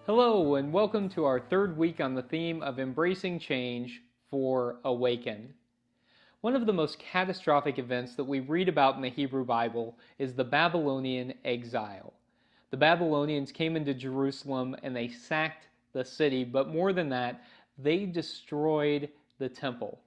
Hello, and welcome to our third week on the theme of embracing change for Awaken. One of the most catastrophic events that we read about in the Hebrew Bible is the Babylonian exile. The Babylonians came into Jerusalem and they sacked the city, but more than that, they destroyed the temple.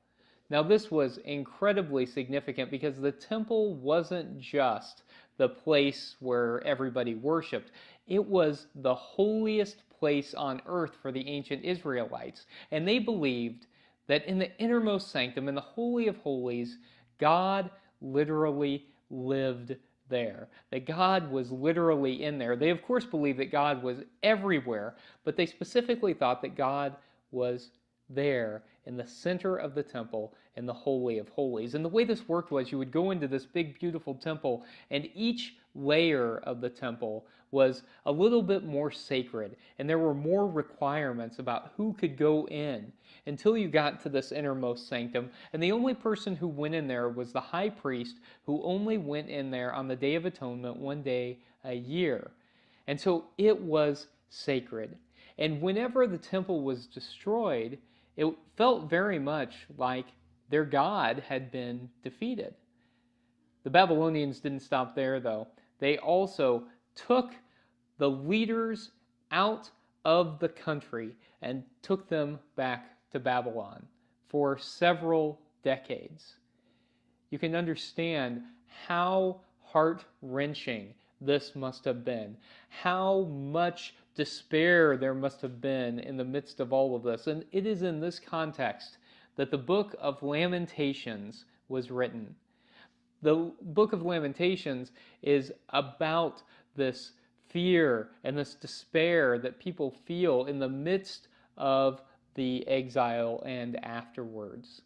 Now, this was incredibly significant because the temple wasn't just the place where everybody worshiped. It was the holiest place on earth for the ancient Israelites. And they believed that in the innermost sanctum, in the Holy of Holies, God literally lived there. That God was literally in there. They, of course, believed that God was everywhere, but they specifically thought that God was there in the center of the temple in the Holy of Holies. And the way this worked was you would go into this big, beautiful temple, and each layer of the temple was a little bit more sacred, and there were more requirements about who could go in until you got to this innermost sanctum. And the only person who went in there was the high priest, who only went in there on the Day of Atonement, one day a year. And so it was sacred. And whenever the temple was destroyed, it felt very much like their God had been defeated. The Babylonians didn't stop there, though. They also took the leaders out of the country and took them back to Babylon for several decades. You can understand how heart-wrenching this must have been, how much despair there must have been in the midst of all of this. And it is in this context that the book of Lamentations was written. The book of Lamentations is about this fear and this despair that people feel in the midst of the exile and afterwards.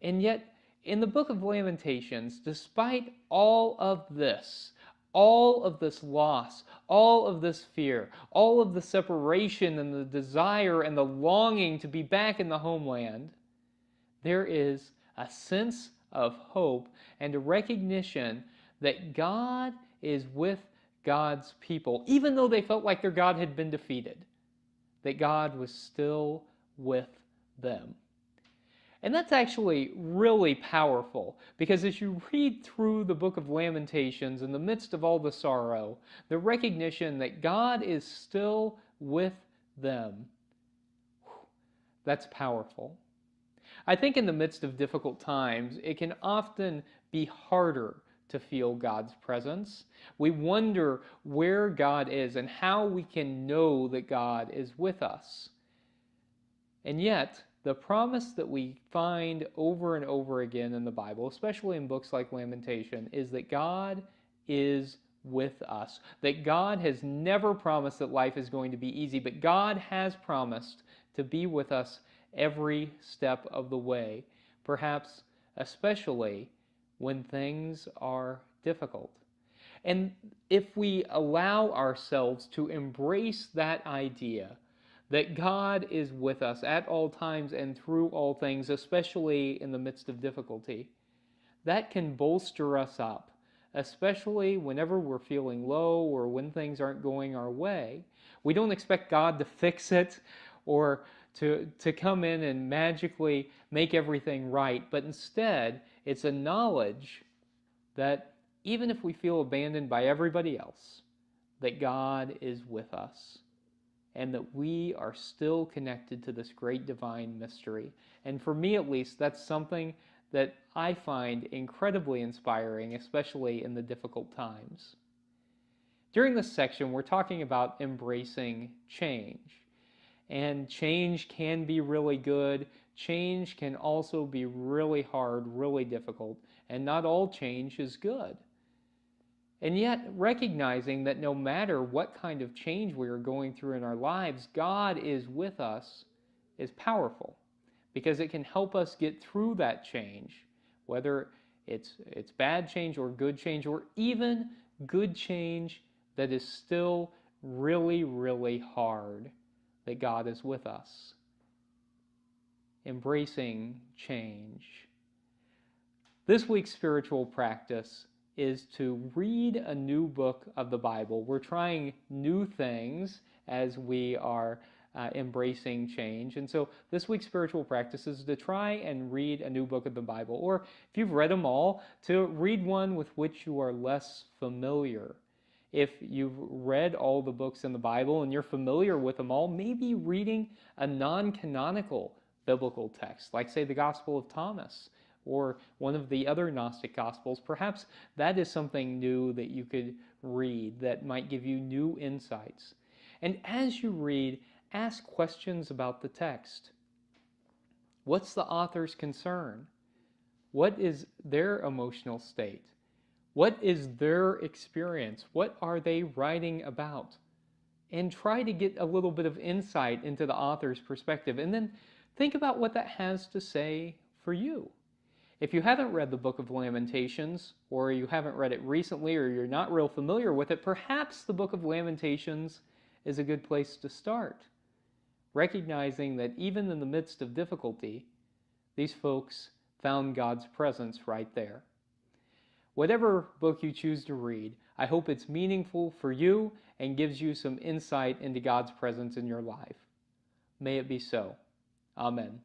And yet, in the book of Lamentations, despite all of this loss, all of this fear, all of the separation and the desire and the longing to be back in the homeland, there is a sense of hope and a recognition that God is with God's people, even though they felt like their God had been defeated, that God was still with them. And that's actually really powerful, because as you read through the book of Lamentations in the midst of all the sorrow, the recognition that God is still with them, that's powerful. I think in the midst of difficult times, it can often be harder to feel God's presence. We wonder where God is and how we can know that God is with us. And yet, the promise that we find over and over again in the Bible, especially in books like Lamentation, is that God is with us. That God has never promised that life is going to be easy, but God has promised to be with us every step of the way, perhaps especially when things are difficult. And if we allow ourselves to embrace that idea that God is with us at all times and through all things, especially in the midst of difficulty, that can bolster us up, especially whenever we're feeling low or when things aren't going our way. We don't expect God to fix it or to come in and magically make everything right, but instead, it's a knowledge that even if we feel abandoned by everybody else, that God is with us, and that we are still connected to this great divine mystery. And for me at least, that's something that I find incredibly inspiring, especially in the difficult times. During this section, we're talking about embracing change. And change can be really good. Change can also be really hard, really difficult, and not all change is good. And yet, recognizing that no matter what kind of change we are going through in our lives, God is with us is powerful, because it can help us get through that change, whether it's bad change or good change, or even good change that is still really, really hard. that God is with us. Embracing change. This week's spiritual practice is to read a new book of the Bible. We're trying new things as we are embracing change. And so this week's spiritual practice is to try and read a new book of the Bible. Or if you've read them all, to read one with which you are less familiar. If you've read all the books in the Bible and you're familiar with them all, maybe reading a non-canonical biblical text, like say the Gospel of Thomas or one of the other Gnostic Gospels. Perhaps that is something new that you could read that might give you new insights. And as you read, ask questions about the text. What's the author's concern? What is their emotional state? What is their experience? What are they writing about? And try to get a little bit of insight into the author's perspective. And then think about what that has to say for you. If you haven't read the book of Lamentations, or you haven't read it recently, or you're not real familiar with it, perhaps the book of Lamentations is a good place to start. Recognizing that even in the midst of difficulty, these folks found God's presence right there. Whatever book you choose to read, I hope it's meaningful for you and gives you some insight into God's presence in your life. May it be so. Amen.